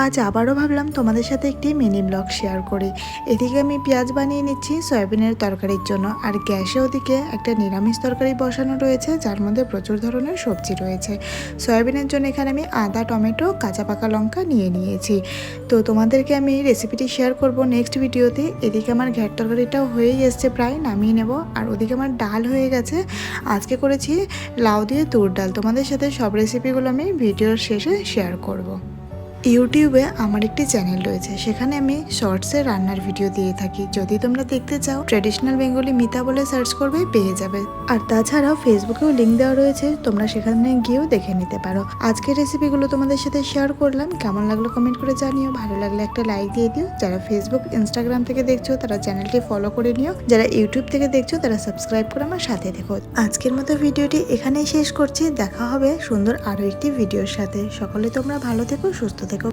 আজ আবারও ভাবলাম তোমাদের সাথে একটি মিনি ব্লগ শেয়ার করি। এদিকে আমি পেঁয়াজ বানিয়ে নিচ্ছি সয়াবিনের তরকারির জন্য, আর গ্যাসে ওদিকে একটা নিরামিষ তরকারি বসানো রয়েছে যার মধ্যে প্রচুর ধরনের সবজি রয়েছে। সয়াবিনের জন্য এখানে আমি আদা, টমেটো, কাঁচা পাকা লঙ্কা নিয়ে নিয়েছি। তো তোমাদেরকে আমি রেসিপিটি শেয়ার করব নেক্সট ভিডিওতে। এদিকে আমার ঘ্যাট তরকারিটাও হয়েই এসছে, প্রায় নামিয়ে নেব। আর ওদিকে আমার ডাল হয়ে গেছে। আজকে করেছি লাউ দিয়ে তুর ডাল। তোমাদের সাথে সব রেসিপিগুলো আমি ভিডিওর শেষে শেয়ার করব। ইউটিউবে আমার একটি চ্যানেল রয়েছে, সেখানে আমি শর্টসে রান্নার ভিডিও দিয়ে থাকি। যদি তোমরা দেখতে চাও ট্র্যাডিশনাল বেঙ্গলি মিতা বলে সার্চ করবে, পেয়ে যাবে। আর তাছাড়াও ফেসবুকেও লিঙ্ক দেওয়া রয়েছে, তোমরা সেখানে গিয়েও দেখে নিতে পারো। আজকের রেসিপিগুলো তোমাদের সাথে শেয়ার করলাম। কেমন লাগলো কমেন্ট করে জানিও, ভালো লাগলে একটা লাইক দিয়ে দিও। যারা ফেসবুক, ইনস্টাগ্রাম থেকে দেখছো তারা চ্যানেলটি ফলো করে নিও, যারা ইউটিউব থেকে দেখছো তারা সাবস্ক্রাইব করে আমার সাথে দেখো। আজকের মতো ভিডিওটি এখানেই শেষ করছি। দেখা হবে সুন্দর আরও একটি ভিডিওর সাথে। সকলে তোমরা ভালো থেকো, সুস্থ থেকো।